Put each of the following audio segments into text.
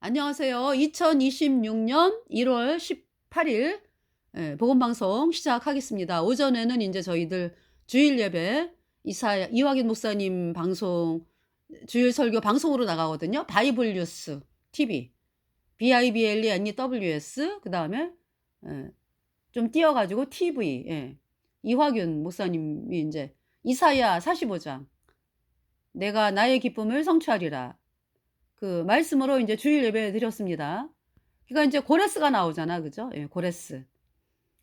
안녕하세요. 2026년 1월 18일 복음방송 시작하겠습니다. 오전에는 이제 저희들 주일 예배 이화긴 목사님 방송 주일 설교 방송으로 나가거든요. 바이블 뉴스 TV BIBLENEWS 그다음에 좀 띄어가지고 TV 이화균 목사님이 이제 이사야 45장 내가 나의 기쁨을 성취하리라 그 말씀으로 이제 주일 예배 드렸습니다. 그러니까 이제 고레스가 나오잖아. 그죠? 예, 고레스.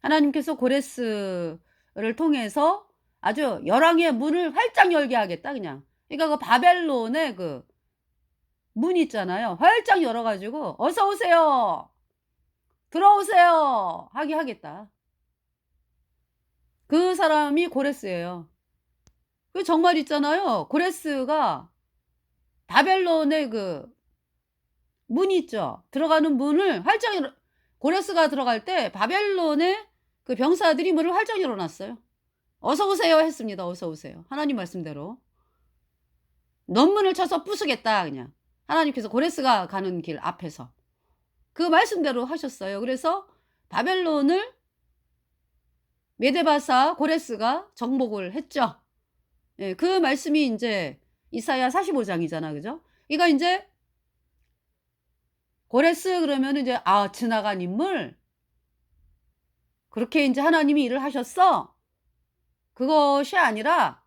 하나님께서 고레스를 통해서 아주 열왕의 문을 활짝 열게 하겠다 그냥. 그러니까 그 바벨론의 그 문 있잖아요. 활짝 열어 가지고 어서 오세요. 들어오세요. 하게 하겠다. 그 사람이 고레스예요. 그 정말 있잖아요. 고레스가 바벨론의 그 문이 있죠. 들어가는 문을 활짝 열어 고레스가 들어갈 때 바벨론의 그 병사들이 문을 활짝 열어 놨어요. "어서 오세요." 했습니다. "어서 오세요." 하나님 말씀대로. "넌문을 쳐서 부수겠다." 그냥. 하나님께서 고레스가 가는 길 앞에서. 그 말씀대로 하셨어요. 그래서 바벨론을 메데바사 고레스가 정복을 했죠. 예, 그 말씀이 인제 이사야 45 장이잖아. 그죠? 그러니까 인제 고레스 그러면은 이제 '아 지나간 인물? 그렇게 인제 하나님이 일을 하셨어?' 그것이 아니라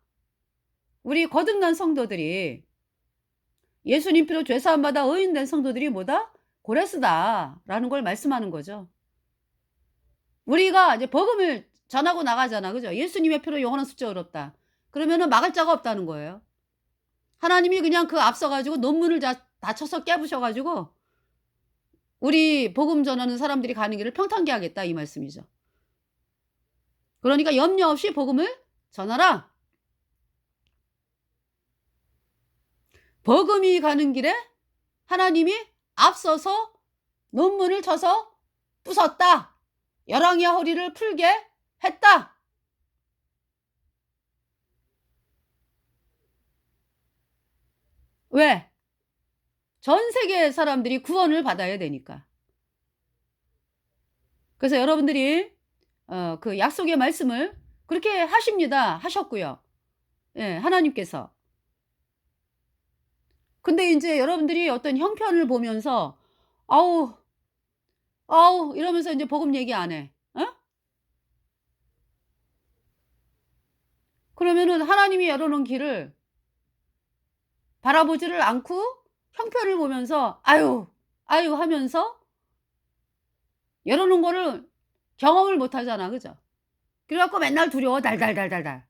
우리 거듭난 성도들이 예수님 피로 죄 사함 받아 의인된 성도들이 뭐다? 고레스다라는 걸 말씀하는 거죠. 우리가 이제 복음을 전하고 나가잖아. 그죠? 예수님의 피로 영원한 숫자 얻었다. 그러면은 막을 자가 없다는 거예요. 하나님이 그냥 그 앞서 가지고 논문을 다 쳐서 깨부셔 가지고 우리 복음 전하는 사람들이 가는 길을 평탄케 하겠다 이 말씀이죠. 그러니까 염려 없이 복음을 전하라. 복음이 가는 길에 하나님이 앞서서 논문을 쳐서 부쉈다. 열왕의 허리를 풀게 했다. 왜? 전 세계 사람들이 구원을 받아야 되니까. 그래서 여러분들이 그 약속의 말씀을 그렇게 하십니다. 하셨고요. 예, 하나님께서. 근데 인제 여러분들이 어떤 형편을 보면서 "아우, 아우." 이러면서 인제 복음 얘기 안 해. 어? 그러면은 하나님이 열어 놓은 길을 바라보지를 않고 형편을 보면서 "아유, 아유." 하면서 열어 놓은 거를 경험을 못 하잖아. 그죠? 그래 갖고 맨날 두려워 달달달달달.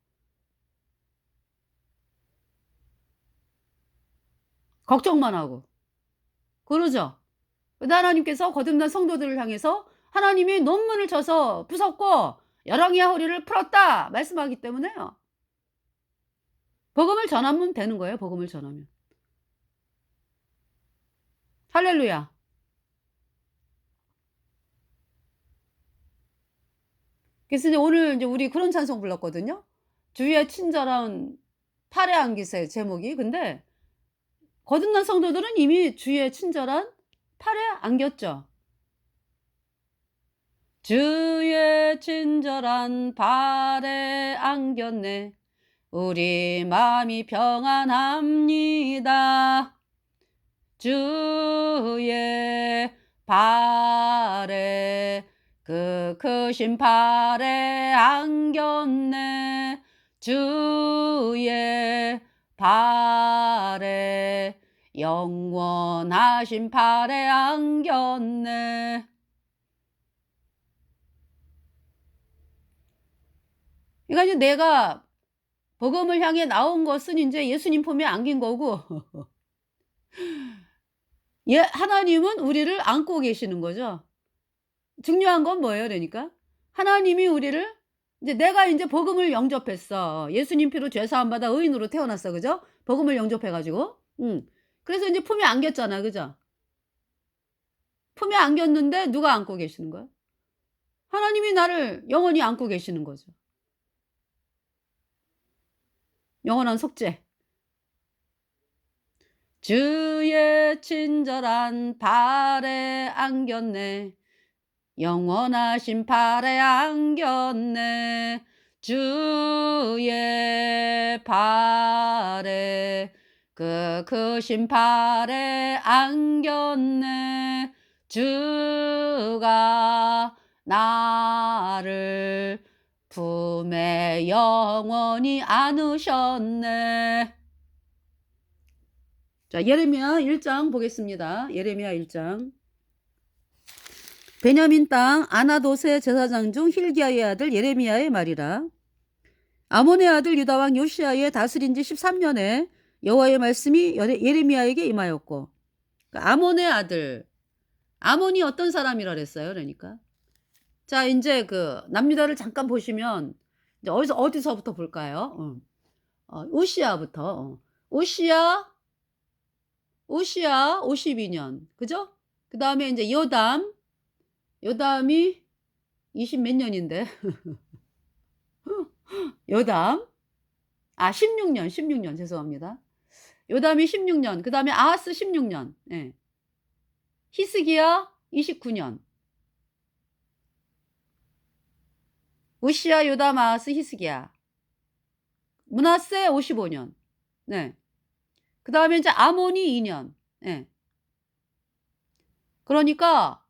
걱정만 하고. 그러죠? 근데 하나님께서 거듭난 성도들을 향해서 하나님이 논문을 쳐서 부쉈고 "열왕의 허리를 풀었다." 말씀하기 때문에요. 복음을 전하면 되는 거예요, 복음을 전하면. 할렐루야. 그래서 이제 오늘 인제 우리 그런 찬송 불렀거든요. 주의 친절한 팔에 안기세 제목이. 근데 거듭난 성도들은 이미 주의 친절한 팔에 안겼죠. 주의 친절한 발에 안겼네. 우리 마음이 평안합니다. 주의 발에 그 크신 발에 안겼네. 주의 발에 영원하신 발에 안겼네. 그러니까 이제 내가 복음을 향해 나온 것은 인제 예수님 품에 안긴 거고 예, 하나님은 우리를 안고 계시는 거죠. 중요한 건 뭐예요 그러니까? 하나님이 우리를 이제 내가 인제 복음을 영접했어. 예수님 피로 죄 사함 받아 의인으로 태어났어. 그죠? 복음을 영접해 가지고. 그래서 인제 품에 안겼잖아. 그죠? 품에 안겼는데 누가 안고 계시는 거야? 하나님이 나를 영원히 안고 계시는 거죠. 영원한 속죄. 주의 친절한 발에 안겼네. 영원하신 발에 안겼네. 주의 발에 그 크신 발에 안겼네. 주가 나를 품에 영원히 안으셨네. 자, 예레미야 1장 보겠습니다. 예레미야 1장. 베냐민 땅 아나돗의 제사장 중 힐기야의 아들 예레미야의 말이라. 아몬의 아들 유다 왕 요시야의 다스린 지 13년에 여호와의 말씀이 예레미야에게 임하였고. 그러니까 아몬의 아들. 아몬이 어떤 사람이라 그랬어요? 그러니까. 자, 이제 그 남유다를 잠깐 보시면 이제 어디서부터 볼까요? 우시야부터. 우시야 52년. 그죠? 그다음에 이제 요담이 20 몇 년인데. 요담 16년 죄송합니다. 요담이 16년. 그다음에 아하스 16년. 예. 히스기야 29년. 우시야, 요담, 아하스, 히스기야. 므낫세 55년. 네. 그다음에 이제 아몬이 2년. 예. 그러니까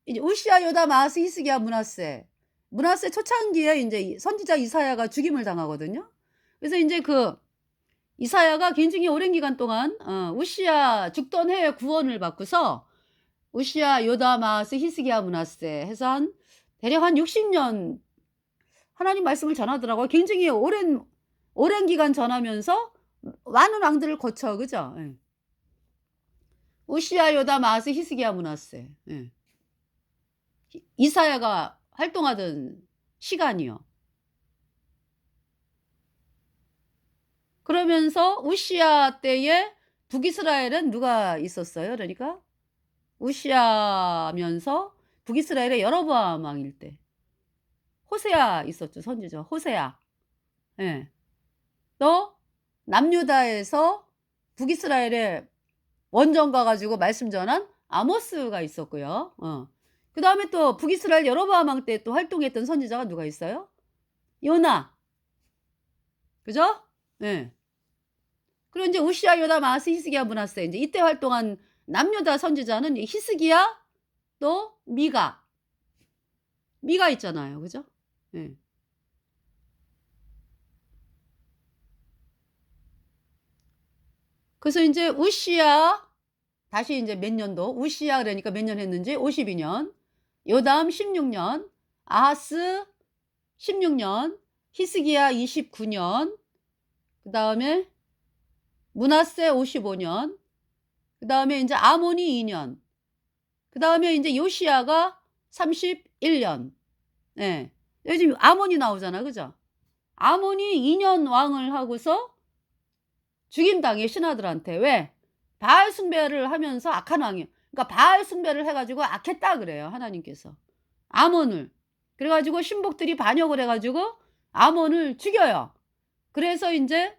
이제 우시야, 요담, 아하스, 히스기야, 므낫세 초창기에 이제 선지자 이사야가 죽임을 당하거든요. 그래서 이제 그 이사야가 굉장히 오랜 기간 동안 우시야 죽던 해에 구원을 받고서 우시야, 요담, 아하스, 히스기야, 므낫세 해서 대략 한 60년 하나님 말씀을 전하더라고요. 굉장히 오랜 기간 전하면서 많은 왕들을 거쳐, 그죠? 예. 우시야, 요담, 아하스, 히스기야, 므낫세. 예. 이사야가 활동하던 시간이요. 그러면서 우시야 때에 북이스라엘은 누가 있었어요? 그러니까 우시야면서 북이스라엘의 여로보암 왕일 때 호세아 있었죠. 선지자 호세아. 예. 또 남유다에서 북이스라엘에 원정 가가지고 말씀 전한 아모스가 있었고요. 그 다음에 또 북이스라엘 여로보암 왕 때 또 활동했던 선지자가 누가 있어요? 요나. 그죠? 예. 그리고 이제 우시야, 요담, 아하스, 히스기야, 므낫세. 이제 이때 활동한 남유다 선지자는 히스기야, 또 미가 있잖아요. 그죠? 예. 그래서 이제 우시야 다시 이제 몇 년도 우시야 그러니까 몇 년 했는지 52년, 요담 16년, 아하스 16년, 히스기야 29년, 그 다음에 므낫세 55년, 그 다음에 이제 아몬이 2년, 그 다음에 이제 요시야가 31년. 예. 요즘 아몬이 나오잖아, 그죠? 아몬이 2년 왕을 하고서 죽임당해 신하들한테. 왜? 바알 숭배를 하면서 악한 왕이에요. 그러니까 바알 숭배를 해가지고 악했다 그래요, 하나님께서. 아몬을. 그래가지고 신복들이 반역을 해가지고 아몬을 죽여요. 그래서 이제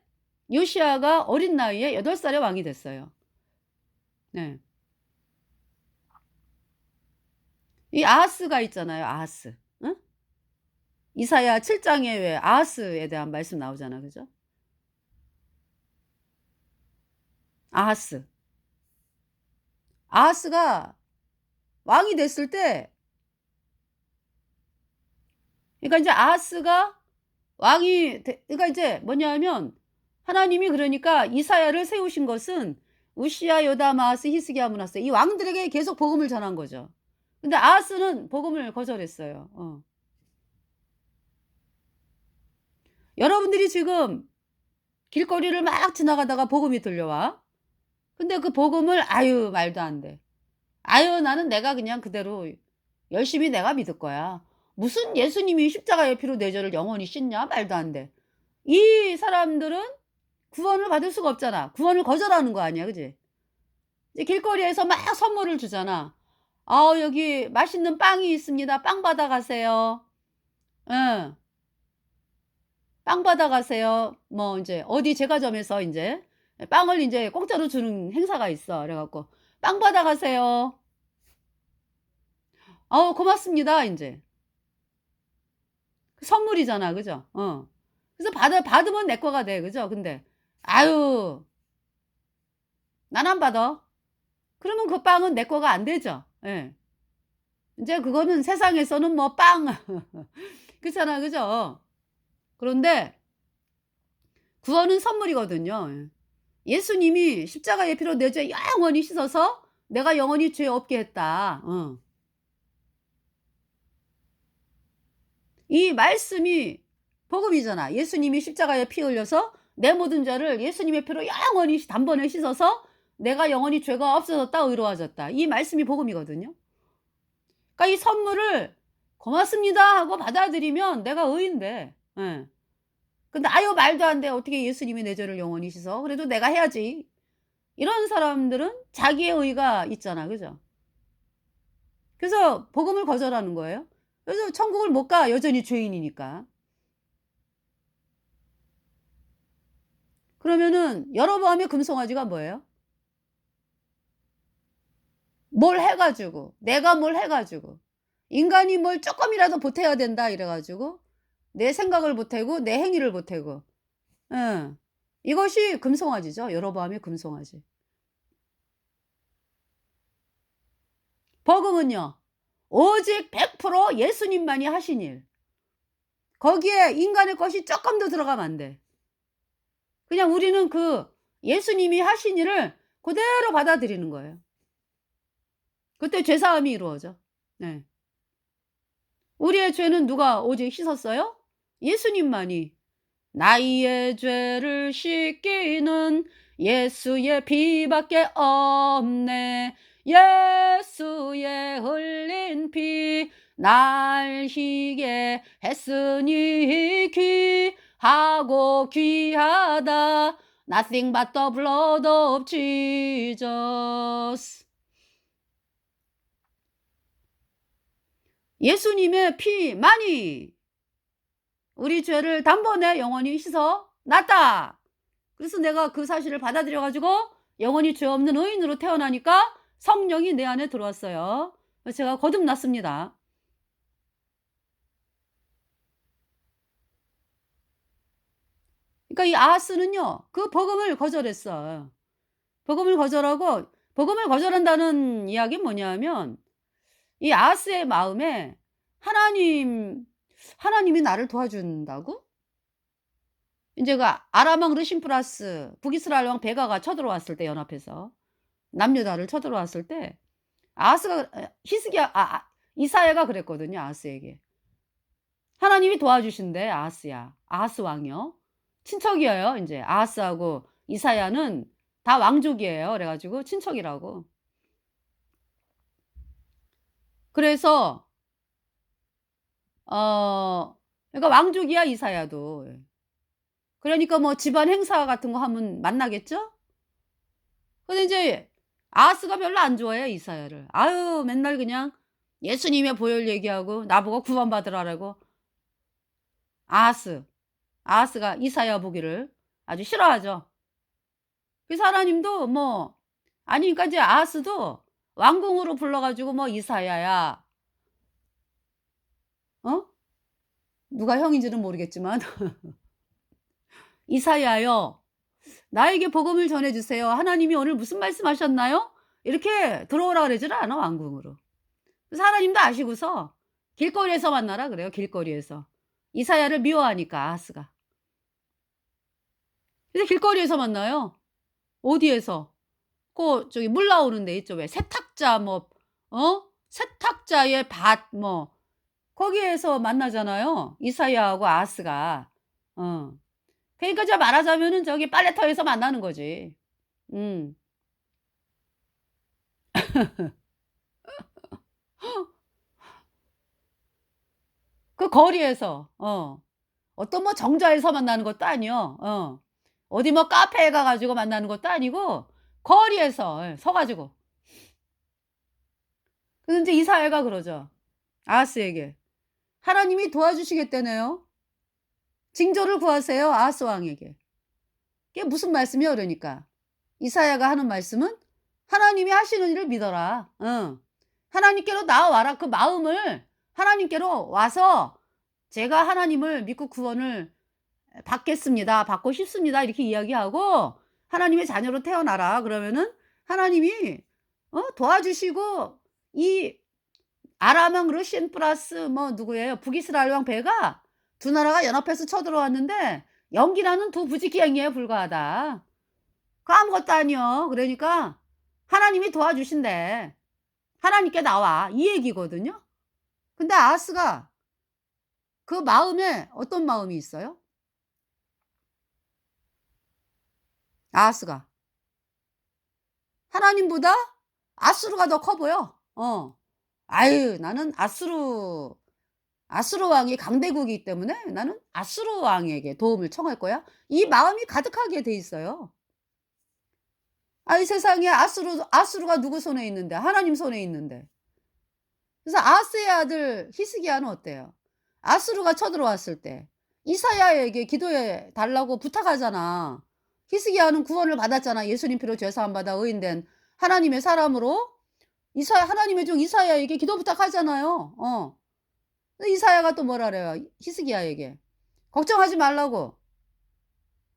요시야가 어린 나이에 8살에 왕이 됐어요. 네. 이 아하스가 있잖아요, 아하스. 응? 이사야 7장에 왜 아하스에 대한 말씀 나오잖아, 그죠? 아하스가 왕이 됐을 때, 그러니까 이제 아하스가 그러니까 이제 뭐냐면 하나님이 그러니까 이사야를 세우신 것은 우시야, 요담, 아하스, 히스기야, 므낫세 이 왕들에게 계속 복음을 전한 거죠. 근데 아하스는 복음을 거절했어요. 여러분들이 지금 길거리를 막 지나가다가 복음이 들려와. 근데 그 복음을 말도 안 돼. 나는 내가 그냥 그대로 열심히 내가 믿을 거야. 무슨 예수님이 십자가의 피로 내 죄를 영원히 씻냐? 말도 안 돼. 이 사람들은 구원을 받을 수가 없잖아. 구원을 거절하는 거 아니야, 그지? 이제 길거리에서 막 선물을 주잖아. 여기 맛있는 빵이 있습니다. 빵 받아가세요. 응. 빵 받아가세요. 뭐 이제 어디 제과점에서 이제 빵을 인제 공짜로 주는 행사가 있어. 그래 갖고 "빵 받아가세요." 고맙습니다 인제. 선물이잖아. 그죠? 그래서 받으면 내 거가 돼. 그죠? 근데 "아유 난 안 받아." 그러면 그 빵은 내 거가 안 되죠. 예. 인제 그거는 세상에서는 뭐 빵 그렇잖아. 그죠? 그런데 구원은 선물이거든요. 예. 예수님이 십자가의 피로 내 죄 영원히 씻어서 내가 영원히 죄 없게 했다. 이 말씀이 복음이잖아. 예수님이 십자가에 피 흘려서 내 모든 죄를 예수님의 피로 영원히 단번에 씻어서 내가 영원히 죄가 없어졌다, 의로워졌다. 이 말씀이 복음이거든요. 그러니까 이 선물을 "고맙습니다." 하고 받아들이면 내가 의인 돼. 예. 근데 "아유 말도 안 돼. 어떻게 예수님이 내 죄를 영원히 씻어. 그래도 내가 해야지." 이런 사람들은 자기의 의가 있잖아. 그죠? 그래서 복음을 거절하는 거예요. 그래서 천국을 못 가 여전히 죄인이니까. 그러면은 여로보암의 금송아지가 뭐예요? 뭘 해 가지고 내가 뭘 해 가지고 인간이 뭘 쪼끔이라도 보태야 된다 이래 가지고 내 생각을 보태고 내 행위를 보태고 예. 이것이 금송아지죠. 여로보암의 금송아지. 복음은요. 오직 100% 예수님만이 하신 일. 거기에 인간의 것이 쪼끔도 들어가면 안 돼. 그냥 우리는 그 예수님이 하신 일을 그대로 받아들이는 거예요. 그때 죄 사함이 이루어져. 네. 우리의 죄는 누가 오직 씻었어요? 예수님만이. 나의 죄를 씻기는 예수의 피밖에 없네. 예수의 흘린 피 날 희게 했으니 귀하고 귀하다. Nothing but the blood of Jesus. 예수님의 피만이 우리 죄를 단번에 영원히 씻어 놨다. 그래서 내가 그 사실을 받아들여 가지고 영원히 죄 없는 의인으로 태어나니까 성령이 내 안에 들어왔어요. 그래서 제가 거듭났습니다. 그러니까 이 아하스는요. 그 복음을 거절했어. 복음을 거절하고 복음을 거절한다는 이야기는 뭐냐면 이 아하스의 마음에 하나님이 나를 도와준다고? 인제 그 아람 왕 르심프라스 북이스라엘 왕 베가가 쳐들어왔을 때 연합해서 남유다를 쳐들어왔을 때 아하스가 히스기야 이사야가 그랬거든요 아하스에게. 하나님이 도와주신대 아하스야. 아하스 왕이요. 친척이에요 인제. 아하스하고 이사야는 다 왕족이에요. 그래 가지고 친척이라고. 그래서 그러니까 왕족이야 이사야도. 예. 그러니까 뭐 집안 행사 같은 거 하면 만나겠죠? 근데 인제 아하스가 별로 안 좋아해요 이사야를. 아유 맨날 그냥 예수님의 보혈 얘기하고 나보고 구원받으라고. 아하스. 아하스가 이사야 보기를 아주 싫어하죠. 그래서 하나님도 뭐 아니 그러니까 이제 아하스도 왕궁으로 불러 가지고 뭐 "이사야야." 어? 누가 형인지는 모르겠지만 "이사야여 나에게 복음을 전해 주세요. 하나님이 오늘 무슨 말씀하셨나요?" 이렇게 들어오라 그러지를 않아 왕궁으로. 그래서 하나님도 아시고서 길거리에서 만나라 그래요 길거리에서. 이사야를 미워하니까 아하스가. 그래서 길거리에서 만나요. 어디에서? 저기 물 나오는 데 있죠. 왜 세탁자 뭐 세탁자의 밭 뭐 거기에서 만나잖아요 이사야하고 아하스가. 어. 그러니까 저 말하자면은 저기 빨래터에서 만나는 거지. 음. 그 거리에서 어떤 뭐 정자에서 만나는 것도 아니요. 어디 뭐 카페에 가 가지고 만나는 것도 아니고 거리에서 서 가지고. 그래서 인제 이사야가 그러죠. 아하스에게. 하나님이 도와주시겠다네요. 징조를 구하세요 아하스 왕에게. 그게 무슨 말씀이요 그러니까. 이사야가 하는 말씀은 하나님이 하시는 일을 믿어라. 하나님께로 나와라. 그 마음을 하나님께로 와서 제가 하나님을 믿고 구원을 받겠습니다. 받고 싶습니다. 이렇게 이야기하고 하나님의 자녀로 태어나라. 그러면은 하나님이 도와주시고 이 아람왕 르신 플러스 뭐 누구예요? 북이스라엘 왕 베가 두 나라가 연합해서 쳐들어왔는데 연기라는 두 부지기행에 불과하다. 그 아무것도 아니요. 그러니까 하나님이 도와주신대. 하나님께 나와. 이 얘기거든요. 근데 아하스가 그 마음에 어떤 마음이 있어요? 아하스가 하나님보다 아수르가 더 커 보여. 아유, 나는 아수르 왕이 강대국이기 때문에 나는 아수르 왕에게 도움을 청할 거야. 이 마음이 가득하게 돼 있어요. 이 세상에 아수르가 누구 손에 있는데? 하나님 손에 있는데. 그래서 아하스의 아들 히스기야는 어때요? 아수르가 쳐들어왔을 때 이사야에게 기도해 달라고 부탁하잖아. 히스기야는 구원을 받았잖아. 예수님 피로 죄 사함 받아 의인된 하나님의 사람으로 하나님의 종 이사야에게 기도 부탁하잖아요. 이사야가 또 뭐라 그래요? 히스기야에게 걱정하지 말라고.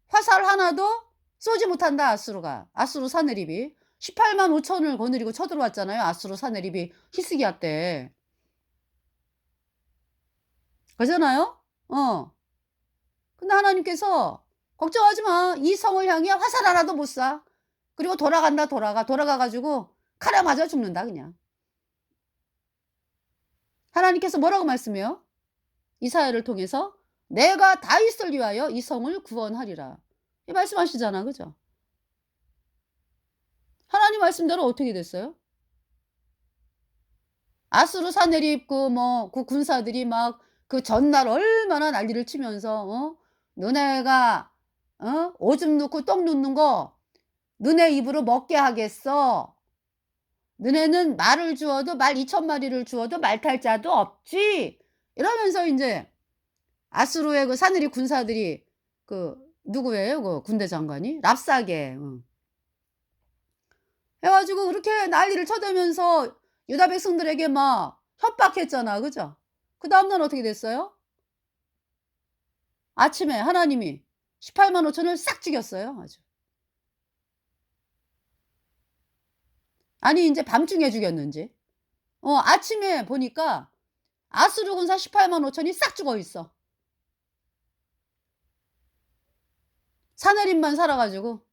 화살 하나도 쏘지 못한다. 아수르 사내립이 18만 5천을 거느리고 쳐들어왔잖아요. 아수르 사내립이 히스기야 때. 그러잖아요. 근데 하나님께서 걱정하지 마. 이 성을 향해 화살 하나도 못 쏴. 그리고 돌아가 가지고 칼에 맞아 죽는다 그냥. 하나님께서 뭐라고 말씀해요? 이사야를 통해서 내가 다윗을 위하여 이 성을 구원하리라. 이 말씀하시잖아. 그죠? 하나님 말씀대로 어떻게 됐어요? 아수르 사내립 그 군사들이 막 그 전날 얼마나 난리를 치면서 너네가 오줌 넣고 똥 눕는 거 너네 입으로 먹게 하겠어. 너네는 말을 주어도 말 2,000마리를 주어도 말 탈 자도 없지. 이러면서 인제 아수르의 그 사내립 군사들이 그 누구예요? 그 군대 장관이? 랍사게. 해 가지고 그렇게 난리를 쳐대면서 유다 백성들에게 막 협박했잖아. 그죠? 그다음 날 어떻게 됐어요? 아침에 하나님이 18만 5천을 싹 죽였어요. 아주. 아니 인제 밤중에 죽였는지. 아침에 보니까 아수르 군사 18만 5천이 싹 죽어 있어. 사내립만 살아 가지고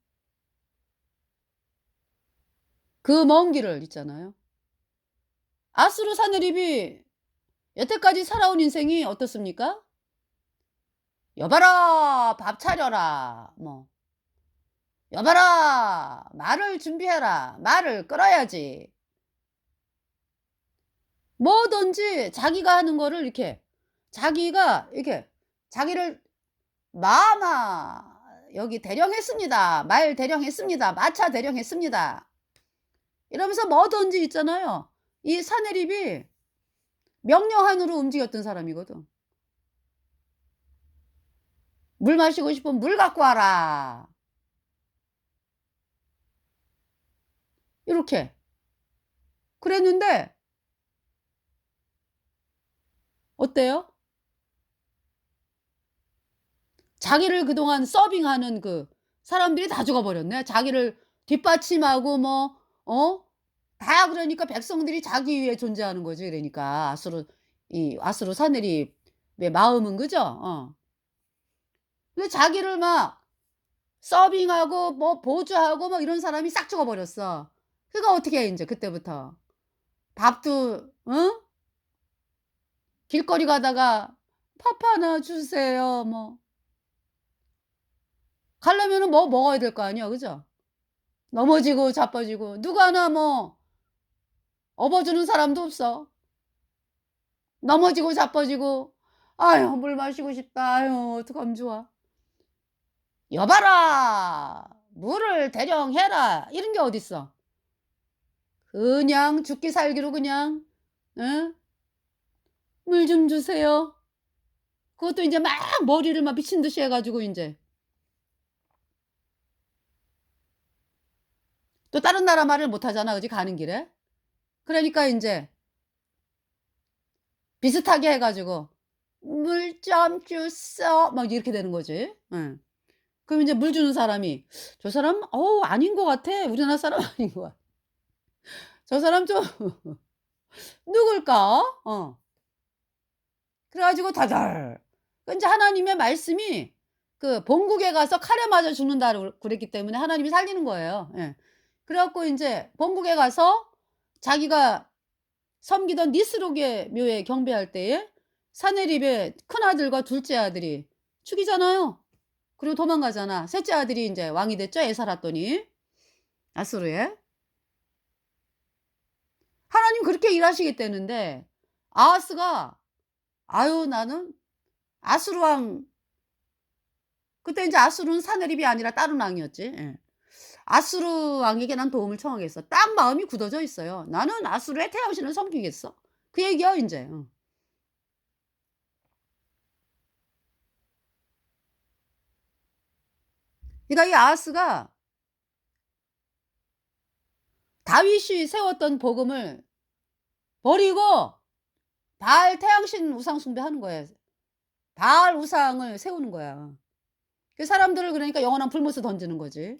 그 먼 길을 있잖아요. 아수르 사내립이 여태까지 살아온 인생이 어떻습니까? "여봐라 밥 차려라." 뭐 "여봐라 말을 준비해라. 말을 끌어야지." 뭐든지 자기가 하는 거를 이렇게 자기가 이렇게 자기를 "마마 여기 대령했습니다. 말 대령했습니다. 마차 대령했습니다." 이러면서 뭐든지 있잖아요. 이 사내립이 명령한으로 움직였던 사람이거든. "물 마시고 싶으면 물 갖고 와라." 이렇게 그랬는데 어때요? 자기를 그동안 서빙하는 그 사람들이 다 죽어 버렸네. 자기를 뒷받침하고 뭐 다 그러니까 백성들이 자기 위해 존재하는 거지 그러니까 아수르 사내립의 마음은 그죠? 근데 자기를 막 서빙하고 뭐 보조하고 뭐 이런 사람이 싹 죽어 버렸어. 그러니까 어떻게 해 인제 그때부터. 밥도 길거리 가다가 "밥 하나 주세요." 뭐 가려면은 뭐 먹어야 될 거 아니야. 그죠? 넘어지고 자빠지고 누구 하나 뭐 업어 주는 사람도 없어. 넘어지고 자빠지고 "아유 물 마시고 싶다. 아유 어떡하면 좋아." "여봐라. 물을 대령해라." 이런 게 어딨어. 그냥 죽기 살기로 그냥 응? "물 좀 주세요." 그것도 인제 막 머리를 막 미친 듯이 해 가지고 인제 또 다른 나라 말을 못 하잖아. 그지? 가는 길에. 그러니까 인제 비슷하게 해 가지고 "물 좀 주소." 막 이렇게 되는 거지. 예. 그럼 인제 물 주는 사람이 '저 사람 아닌 것 같아. 우리나라 사람 아닌 것 같아. 저 사람 좀 누굴까?' 그래 가지고 다들 그 인제 하나님의 말씀이 그 본국에 가서 칼에 맞아 죽는다고 그랬기 때문에 하나님이 살리는 거예요. 예. 그래 갖고 인제 본국에 가서 자기가 섬기던 니스록의 묘에 경배할 때에 사내립의 큰아들과 둘째 아들이 죽이잖아요. 그리고 도망가잖아. 셋째 아들이 인제 왕이 됐죠, 에살았더니 아수르에. 하나님 그렇게 일하시겠다는데 아하스가 '아유 나는 아수르 왕' 그때 인제 아수르는 사내립이 아니라 다른 왕이었지. 예. '아수르 왕에게 난 도움을 청하겠어.' 딱 마음이 굳어져 있어요. '나는 아수르의 태양신을 섬기겠어.' 그 얘기야 인제. 그러니까 이 아하스가 다윗이 세웠던 복음을 버리고 바알 태양신 우상 숭배하는 거예요. 바알 우상을 세우는 거야. 그 사람들을 그러니까 영원한 불못에 던지는 거지.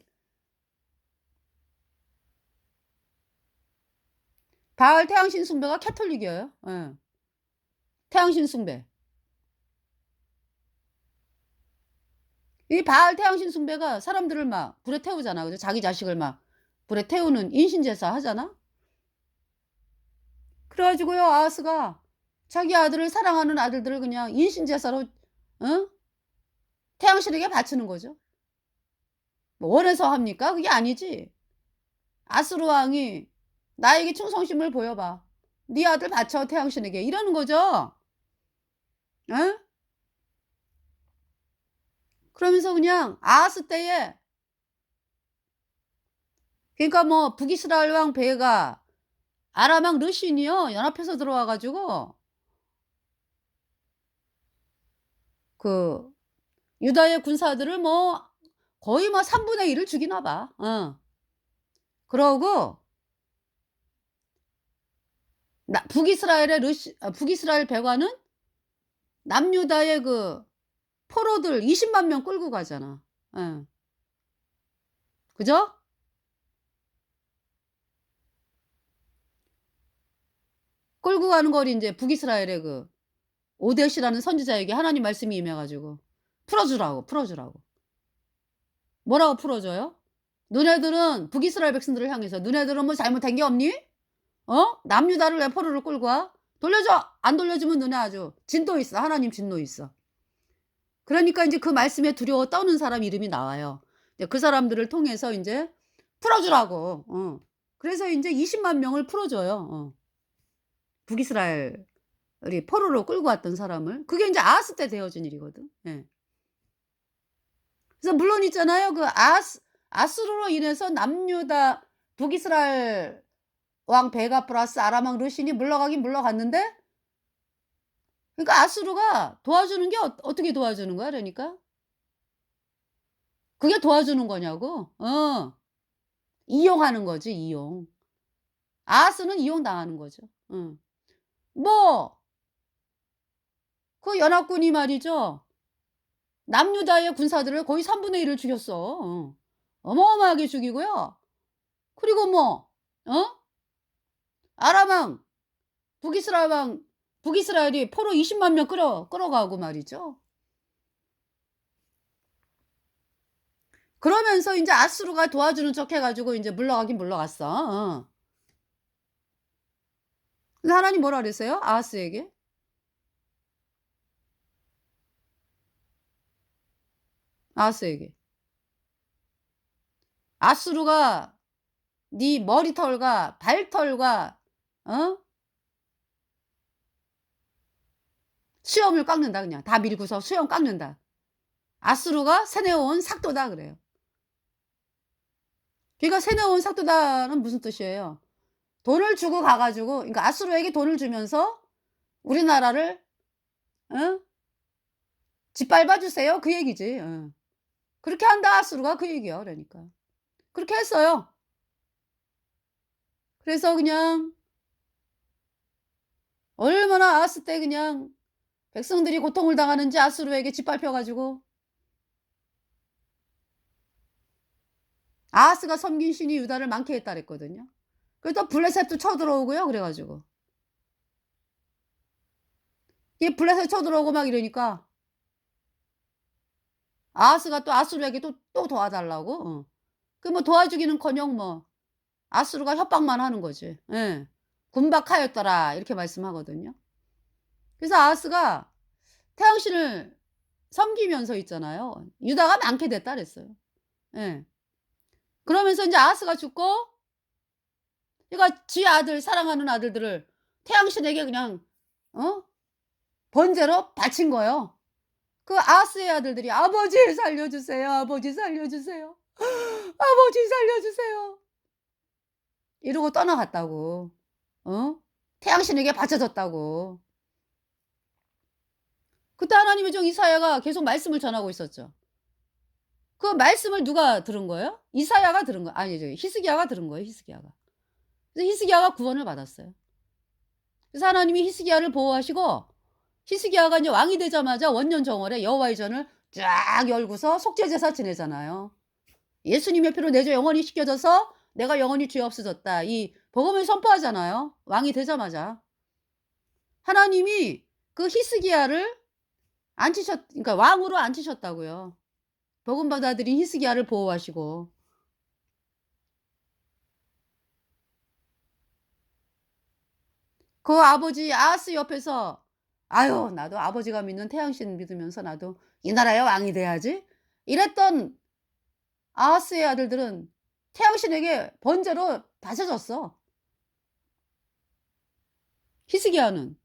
바알 태양신 숭배가 캐톨릭이에요. 예. 태양신 숭배. 이 바알 태양신 숭배가 사람들을 막 불에 태우잖아. 그죠? 자기 자식을 막 불에 태우는 인신제사 하잖아. 그래 가지고요 아하스가 자기 아들을 사랑하는 아들들을 그냥 인신제사로 태양신에게 바치는 거죠. 뭐 원해서 합니까? 그게 아니지. 아수르 왕이 "나에게 충성심을 보여 봐. 네 아들 바쳐 태양신에게." 이러는 거죠. 예? 그러면서 그냥 아하스 때에 그러니까 뭐 북이스라엘 왕 베가 아람 왕 르신이요 연합해서 들어와 가지고 그 유다의 군사들을 뭐 거의 뭐 3분의 1을 죽이나 봐. 그러고 나 북이스라엘의 북이스라엘 백과는 남유다의 그 포로들 20만 명 끌고 가잖아. 예. 그죠? 끌고 가는 걸 인제 북이스라엘의 그 오뎃이라는 선지자에게 하나님 말씀이 임해 가지고 풀어 주라고, 풀어 주라고. 뭐라고 풀어 줘요? "너네들은" 북이스라엘 백성들을 향해서 "너네들은 뭐 잘못한 게 없니? 남유다를 왜 포로로 끌고 와? 돌려줘. 안 돌려주면 너네 아주 진노 있어. 하나님 진노 있어." 그러니까 인제 그 말씀에 두려워 떠는 사람 이름이 나와요. 이제 그 사람들을 통해서 인제 풀어 주라고. 그래서 인제 20만 명을 풀어 줘요. 북이스라엘이 포로로 끌고 왔던 사람을. 그게 인제 아하스 때 되어진 일이거든. 예. 그래서 물론 있잖아요. 그 아수르로 인해서 남유다 북이스라엘 왕 베가 플러스 아람 왕 르신이 물러가긴 물러갔는데 그러니까 아수르가 도와주는 게 어떻게 도와주는 거야 그러니까? 그게 도와주는 거냐고. 이용하는 거지 이용. 아하스는 이용당하는 거죠. 뭐 그 연합군이 말이죠. 남유다의 군사들을 거의 3분의 1을 죽였어. 어마어마하게 죽이고요. 그리고 뭐 아람 왕 북이스라엘 왕 북이스라엘이 포로 20만 명 끌어가고 말이죠. 그러면서 인제 아수르가 도와주는 척 해 가지고 인제 물러가긴 물러갔어. 근데 하나님 뭐라 그랬어요? 아하스에게? 아하스에게. "아수르가 네 머리털과 발털과 어 수염을 깎는다 그냥. 다 밀고서 수염 깎는다. 아수르가 새내어온 삭도다." 그래요. 그러니까 새내어온 삭도다는 무슨 뜻이에요? 돈을 주고 가 가지고 그러니까 아수르에게 돈을 주면서 "우리나라를 어 짓밟아 주세요." 그 얘기지. "그렇게 한다 아수르가." 그 얘기야 그러니까. 그렇게 했어요. 그래서 그냥 얼마나 아하스 때 그냥 백성들이 고통을 당하는지 아수르에게 짓밟혀 가지고 아하스가 섬긴 신이 유다를 많게 했다 그랬거든요. 그래서 또 블레셋도 쳐들어오고요. 그래 가지고 이 블레셋 쳐들어오고 막 이러니까 아하스가 또 아수르에게 또 도와달라고 그 뭐 도와주기는커녕 뭐 아수르가 협박만 하는 거지. 예. "군박하였더라." 이렇게 말씀하거든요. 그래서 아하스가 태양신을 섬기면서 있잖아요. 유다가 많게 됐다 그랬어요. 예. 그러면서 인제 아하스가 죽고 그러니까 지 아들 사랑하는 아들들을 태양신에게 그냥 어 번제로 바친 거예요. 그 아하스의 아들들이 "아버지 살려 주세요. 아버지 살려 주세요. 아버지 살려 주세요." 이러고 떠나갔다고. 어? 태양신에게 바쳐졌다고. 그때 하나님의 종 이사야가 계속 말씀을 전하고 있었죠. 그 말씀을 누가 들은 거예요? 이사야가 들은 거 아니 저기 히스기야가 들은 거예요, 히스기야가. 그래서 히스기야가 구원을 받았어요. 그래서 하나님이 히스기야를 보호하시고 히스기야가 인제 왕이 되자마자 원년 정월에 여호와의 전을 쫙 열고서 속죄제사 지내잖아요. 예수님의 피로 내 죄 영원히 씻겨져서 내가 영원히 죄 없어졌다. 이 복음을 선포하잖아요, 왕이 되자마자. 하나님이 그 히스기야를 그러니까 왕으로 앉히셨다고요. 복음 받아들인 히스기야를 보호하시고. 그 아버지 아하스 옆에서 '아유 나도 아버지가 믿는 태양신 믿으면서 나도 이 나라의 왕이 돼야지.' 이랬던 아하스의 아들들은 태양신에게 번제로 바쳐졌어. 히스기야는.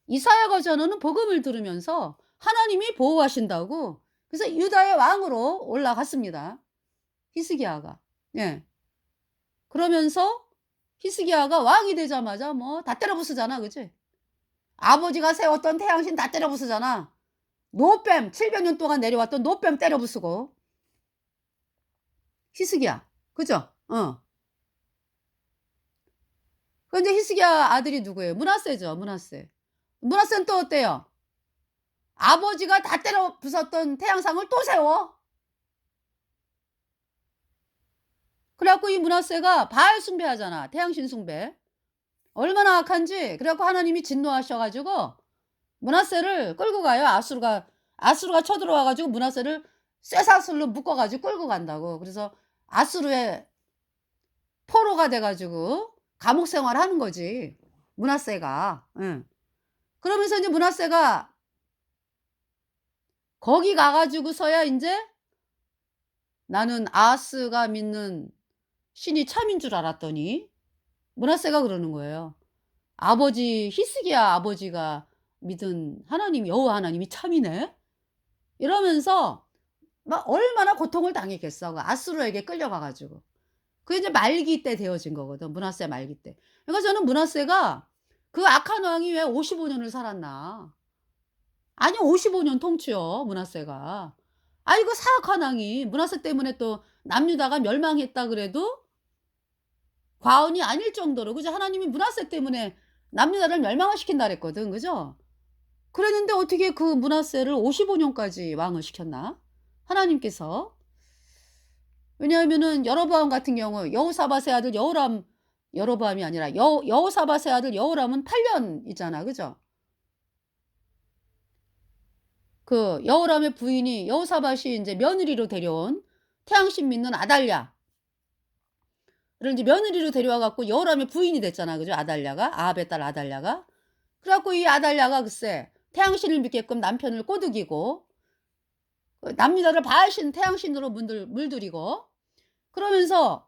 이사야가 전하는 복음을 들으면서 하나님이 보호하신다고 그래서 유다의 왕으로 올라갔습니다, 히스기야가. 예. 그러면서 히스기야가 왕이 되자마자 뭐 다 때려 부수잖아. 그지? 아버지가 세웠던 태양신 다 때려 부수잖아. 노뱀 700년 동안 내려왔던 노뱀 때려 부수고. 히스기야. 그죠? 근데 히스기야 아들이 누구예요? 므낫세죠, 므낫세. 므낫세는 또 어때요? 아버지가 다 때려 부쉈던 태양상을 또 세워. 그래 갖고 이 므낫세가 바알 숭배하잖아. 태양신 숭배. 얼마나 악한지. 그래 갖고 하나님이 진노하셔 가지고 므낫세를 끌고 가요. 아수르가 쳐들어와 가지고 므낫세를 쇠사슬로 묶어 가지고 끌고 간다고. 그래서 아수르의 포로가 돼 가지고 감옥 생활을 하는 거지, 므낫세가. 응. 그러면서 인제 므낫세가 거기 가 가지고서야 인제 '나는 아하스가 믿는 신이 참인 줄 알았더니' 므낫세가 그러는 거예요. '아버지 히스기야 아버지가 믿은 하나님 여호와 하나님이 참이네.' 이러면서 막 얼마나 고통을 당했겠어. 그 아수르에게 끌려가 가지고. 그게 이제 말기 때 되어진 거거든, 므낫세 말기 때. 그러니까 저는 므낫세가 그 악한 왕이 왜 55 년을 살았나. 아니 55년 통치요, 므낫세가. 아이 그 사악한 왕이 므낫세 때문에 또 남유다가 멸망했다 그래도 과언이 아닐 정도로 그죠? 하나님이 므낫세 때문에 남유다를 멸망을 시킨다 그랬거든. 그죠? 그랬는데 어떻게 그 므낫세를 55 년까지 왕을 시켰나? 하나님께서. 왜냐하면은 여로보암 같은 경우 여호사밧의 아들 여호람 여로보암이 아니라 여호사밧의 아들 여호람은 8 년이잖아. 그죠? 그 여호람의 부인이 여호사밧이 인제 며느리로 데려온 태양신 믿는 아달랴를 인제 며느리로 데려와 갖고 여호람의 부인이 됐잖아. 그죠? 아달랴가. 아합의 딸 아달랴가. 그래 갖고 이 아달랴가 글쎄 태양신을 믿게끔 남편을 꼬드기고 남유다를 바알신 태양신으로 물들이고 그러면서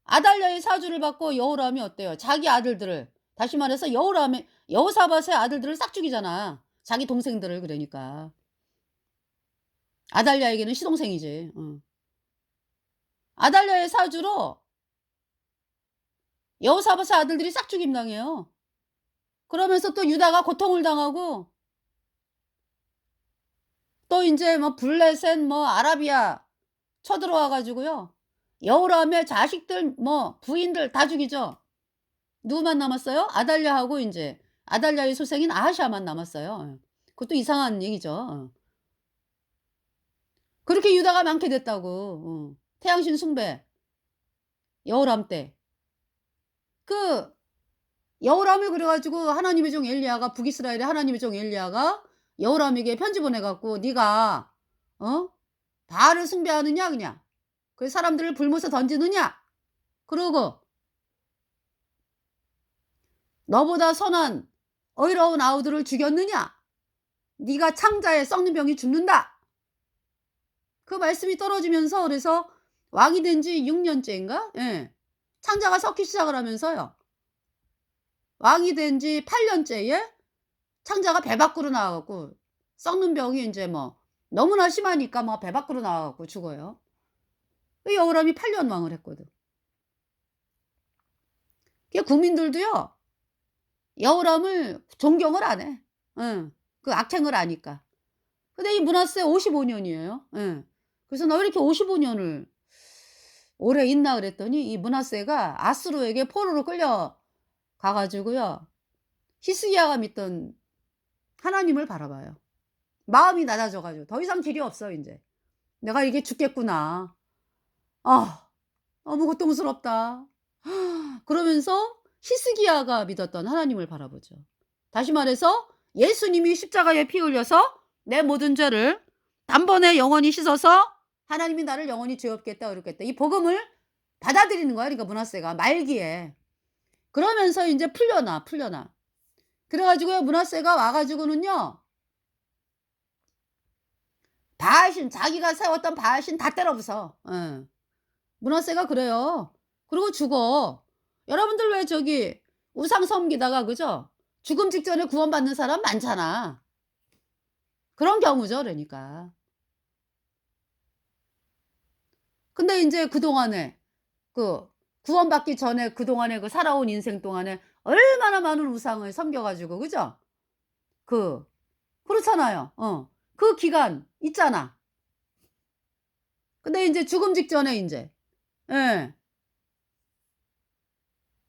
아달랴의 사주를 받고 여호람이 어때요? 자기 아들들을 다시 말해서 여호사밧의 아들들을 싹 죽이잖아. 자기 동생들을 그러니까. 아달랴에게는 시동생이지. 아달랴의 사주로 여호사밧의 아들들이 싹 죽임당해요. 그러면서 또 유다가 고통을 당하고 또 인제 뭐 블레셋 뭐 아라비아 쳐들어와 가지고요. 여호람의 자식들 뭐 부인들 다 죽이죠. 누구만 남았어요? 아달랴하고 인제 아달랴의 소생인 아하샤만 남았어요. 예. 그것도 이상한 얘기죠. 그렇게 유다가 많게 됐다고. 태양신 숭배 여호람 때. 그 여호람을 그래 가지고 하나님의 종 엘리야가 북이스라엘의 하나님의 종 엘리야가 여호람에게 편지 보내 갖고 "네가 어 바알을 숭배하느냐 그냥. 그 사람들을 불못에 던지느냐. 그러고 너보다 선한 어리러운 아우들을 죽였느냐. 네가 창자에 썩는 병이 죽는다." 그 말씀이 떨어지면서 그래서 왕이 된 지 6 년째인가? 예. 창자가 썩기 시작을 하면서요. 왕이 된 지 8 년째에 창자가 배 밖으로 나와 갖고 썩는 병이 인제 뭐 너무나 심하니까 뭐 배 밖으로 나와 갖고 죽어요. 그 여호람이 8년 왕을 했거든. 그 국민들도요. 여호람을 존경을 안 해. 응. 그 악행을 아니까. 근데 이 므낫세 55 년이에요. 예. 그래서 '너 왜 이렇게 55 년을 오래 있나?' 그랬더니 이 므낫세가 아수르에게 포로로 끌려가 가지고요. 히스기야가 믿던 하나님을 바라봐요. 마음이 낮아져 가지고 더 이상 길이 없어 인제. '내가 이게 죽겠구나. 아 너무 고통스럽다.' 그러면서 히스기야가 믿었던 하나님을 바라보죠. 다시 말해서 예수님이 십자가에 피 흘려서 내 모든 죄를 단번에 영원히 씻어서 하나님이 나를 영원히 죄 없게 했다 그랬겠다. 이 복음을 받아들이는 거야 그러니까 므낫세가 말기에. 그러면서 인제 풀려나, 풀려나. 그래 가지고요 므낫세가 와 가지고는요 바알신 자기가 세웠던 바알신 다 때려 부숴. 예. 므낫세가 그래요. 그러고 죽어. 여러분들 왜 저기 우상 섬기다가 그죠? 죽음 직전에 구원받는 사람 많잖아. 그런 경우죠 그러니까. 근데 인제 그동안에 그 구원받기 전에 그동안에 그 살아온 인생 동안에 얼마나 많은 우상을 섬겨 가지고 그죠? 그 그렇잖아요. 그 기간 있잖아. 근데 인제 죽음 직전에 인제 예.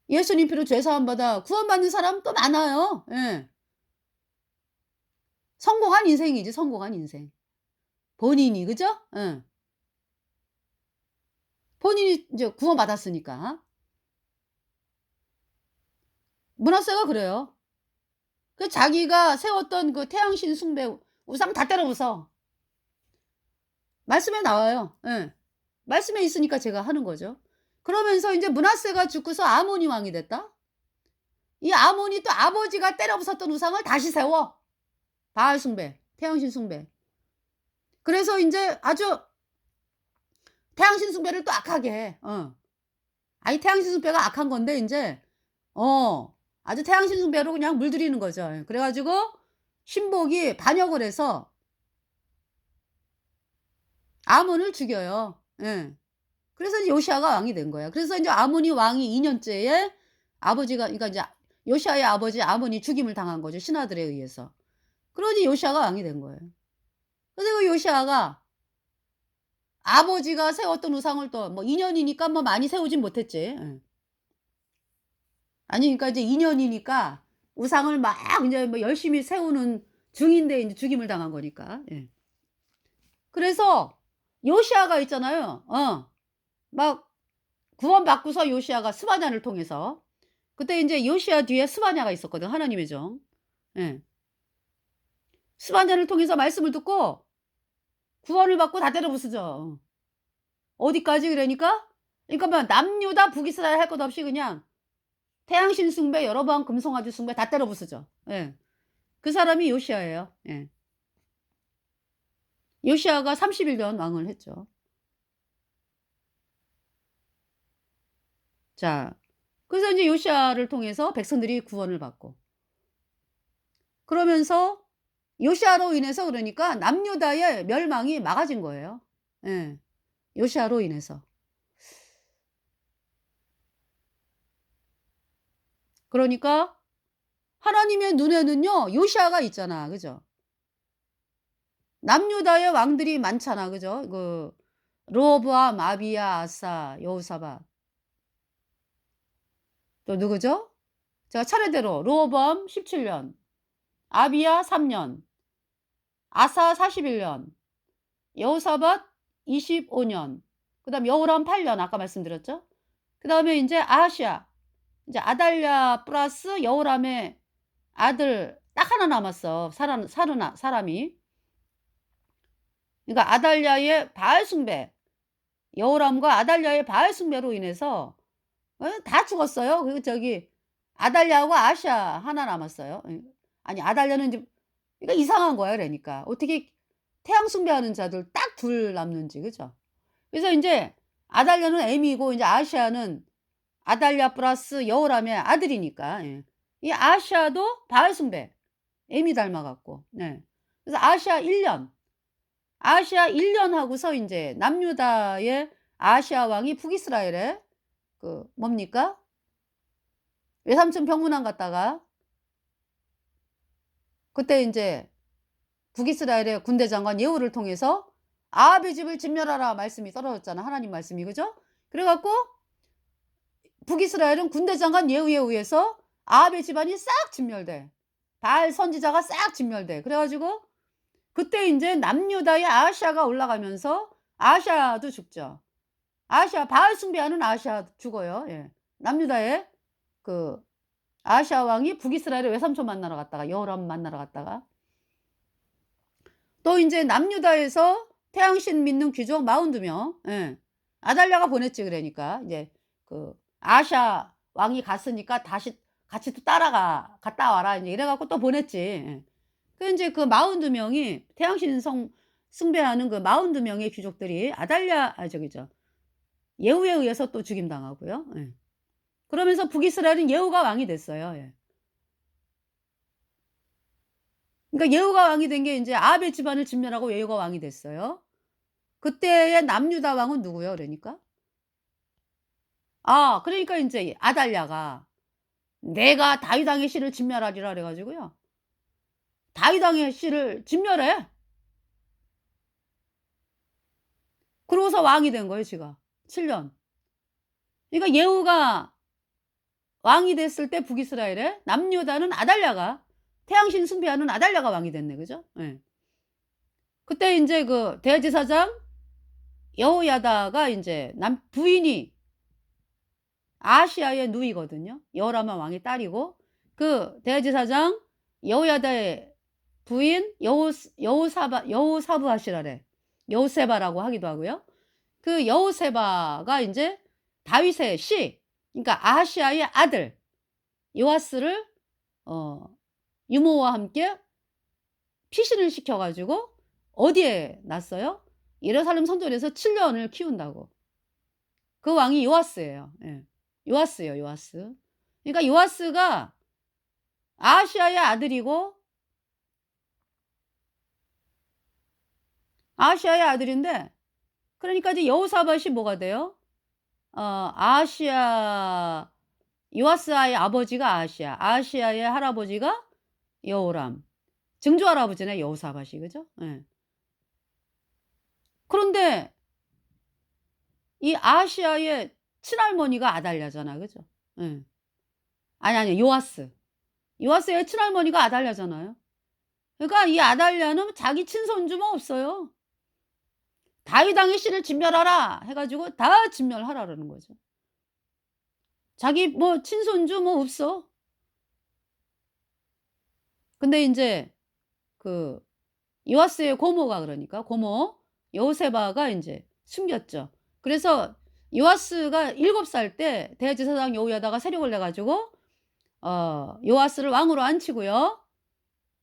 예수님 피로 죄 사함 받아 구원받는 사람 또 많아요. 예. 성공한 인생이지 성공한 인생. 본인이 그죠? 예. 본인이 인제 구원받았으니까. 므낫세가 그래요. 그 자기가 세웠던 그 태양신 숭배 우상 다 때려 부숴. 말씀에 나와요. 예. 말씀에 있으니까 제가 하는 거죠. 그러면서 인제 므낫세가 죽고서 아모니 왕이 됐다? 이 아몬이 또 아버지가 때려 부쉈던 우상을 다시 세워. 바알 숭배, 태양신 숭배. 그래서 인제 아주 태양신 숭배를 또 악하게 해. 아이 태양신 숭배가 악한 건데 인제 아주 태양신 숭배로 그냥 물들이는 거죠. 예. 그래 가지고 신복이 반역을 해서 아몬을 죽여요. 예. 그래서 이제 요시아가 왕이 된 거야. 그래서 인제 아몬이 왕이 2 년째에 아버지가 그러니까 인제 요시아의 아버지 아몬이 죽임을 당한 거죠, 신하들에 의해서. 그러니 요시아가 왕이 된 거예요. 그래서 그 요시아가 아버지가 세웠던 우상을 또 뭐 2 년이니까 뭐 많이 세우진 못했지. 예. 아니 그러니까 이제 2 년이니까 우상을 막 인제 뭐 열심히 세우는 중인데 인제 죽임을 당한 거니까. 예. 그래서 요시아가 있잖아요. 막 구원받고서 요시아가 스바냐를 통해서 그때 인제 요시아 뒤에 스바냐가 있었거든, 하나님의 종. 예. 스바냐를 통해서 말씀을 듣고 구원을 받고 다 때려 부수죠. 어디까지 그러니까? 그러니까 뭐 남유다 북이스라엘 할 것 없이 그냥 태양신 숭배 여러 번 금송아지 숭배 다 때려 부수죠. 예. 그 사람이 요시아예요. 예. 요시아가 31년 왕을 했죠. 자 그래서 인제 요시아를 통해서 백성들이 구원을 받고 그러면서 요시아로 인해서 그러니까 남유다의 멸망이 막아진 거예요. 예. 요시아로 인해서. 그러니까 하나님의 눈에는요 요시아가 있잖아. 그죠? 남유다의 왕들이 많잖아. 그죠? 그 르호보암, 아비야, 아사, 여호사밧 또 누구죠? 제가 차례대로 르호보암 17년, 아비야 3년, 아사 41년, 여호사밧 25년, 그다음 여호람 8년 아까 말씀드렸죠. 그다음에 인제 아하시야, 이제 아달랴 플러스 여호람의 아들 딱 하나 남았어. 사람이. 그러니까 아달랴의 바알 숭배, 여호람과 아달랴의 바알 숭배로 인해서 다 죽었어요. 그 저기 아달랴하고 아시아 하나 남았어요. 예. 아니 아달랴는 이제 그러니까 이상한 거야 그러니까. 어떻게 태양 숭배하는 자들 딱 둘 남는지 그죠? 그래서 인제 아달랴는 애미고 인제 아시아는 아달랴 플러스 여호람의 아들이니까 예. 이 아시아도 바알 숭배, 애미 닮아 갖고. 네. 그래서 아시아 1년 하고서 인제 남유다의 아시아 왕이 북이스라엘에 그 뭡니까? 외삼촌 병문안 갔다가 그때 인제 북이스라엘의 군대 장관 예후를 통해서 "아합의 집을 진멸하라." 말씀이 떨어졌잖아. 하나님 말씀이. 그죠? 그래 갖고 북이스라엘은 군대 장관 예후에 의해서 아합의 집안이 싹 진멸돼. 바알 선지자가 싹 진멸돼. 그래 가지고 그때 인제 남유다의 아하시아가 올라가면서 아하시아도 죽죠. 아하시아 바알 숭배하는 아하시아 죽어요. 예. 남유다의 그 아하시아 왕이 북이스라엘의 외삼촌 만나러 갔다가 여호람 만나러 갔다가 또 인제 남유다에서 태양신 믿는 귀족 42명 예. 아달랴가 보냈지 그러니까. 이제 그 아하시아 왕이 갔으니까 다시 같이 또 갔다 와라 인제 이래 갖고 또 보냈지. 예. 그 인제 그 42명이 태양신 숭배하는 그 42명의 귀족들이 아달랴 저기 예후에 의해서 또 죽임당하고요. 예. 그러면서 북이스라엘은 예후가 왕이 됐어요. 예. 그러니까 예후가 왕이 된 게 인제 아합의 집안을 진멸하고 예후가 왕이 됐어요. 그때의 남유다 왕은 누구요 그러니까? 그러니까 인제 아달랴가 "내가 다윗 왕의 씨를 진멸하리라." 그래 가지고요. 다윗 왕의 씨를 진멸해. 그러고서 왕이 된 거예요 지가. 7 년. 그러니까 예후가 왕이 됐을 때 북이스라엘에 남유다는 아달랴가 태양신 숭배하는 아달랴가 왕이 됐네. 그죠? 예. 그때 인제 그 대제사장 여호야다가 인제 부인이 아하시아의 누이거든요. 여호라만 왕의 딸이고 그 대제사장 여호야다의 부인 여호사브하시라래. 여호세바라고 하기도 하고요. 그 여호세바가 인제 다윗의 그러니까 아하시아의 아들 요아스를 어 유모와 함께 피신을 시켜 가지고 어디에 놨어요? 예루살렘 성전에서 7 년을 키운다고. 그 왕이 요아스예요. 예. 요아스예요, 요아스. 그러니까 요아스가 아하시아의 아들이고 아하시아의 아들인데 그러니까 이제 여호사밧이 뭐가 돼요? 아하시아 요아스의 아버지가 아하시아, 아하시아의 할아버지가 여호람. 증조 할아버지네 여호사밧이. 그죠? 예. 그런데 이 아하시아의 친할머니가 아달랴잖아. 그죠? 예. 아니 요아스. 요아스의 친할머니가 아달랴잖아요. 그러니까 이 아달랴는 자기 친손주 뭐 없어요. 다윗 왕의 씨를 진멸하라 해 가지고 다 진멸하라라는 거죠. 자기 뭐 친손주 뭐 없어. 근데 인제 그 요아스의 고모가 그러니까 고모 여호세바가 인제 숨겼죠. 그래서 요아스가 7살 때 대제사장 여호야다가 세력을 내 가지고 요아스를 왕으로 앉히고요.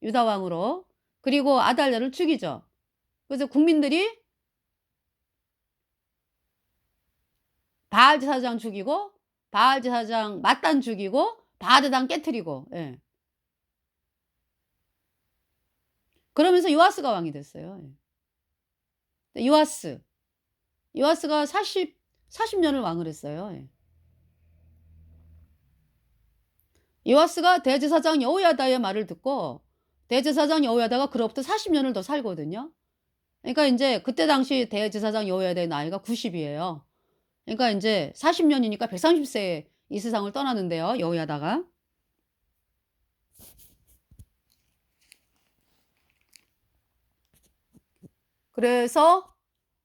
유다 왕으로. 그리고 아달랴를 죽이죠. 그래서 국민들이 바알 제사장 죽이고 바알 제사장 맏단 죽이고 바드단 깨트리고 예. 그러면서 요아스가 왕이 됐어요. 예. 요아스가 40 년을 왕을 했어요. 예. 요아스가 대제사장 여호야다의 말을 듣고 대제사장 여호야다가 그로부터 40 년을 더 살거든요. 그러니까 인제 그때 당시 대제사장 여호야다의 나이가 90 이에요. 그러니까 인제 40 년이니까 130 세에 이 세상을 떠나는데요, 여호야다가. 그래서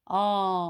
어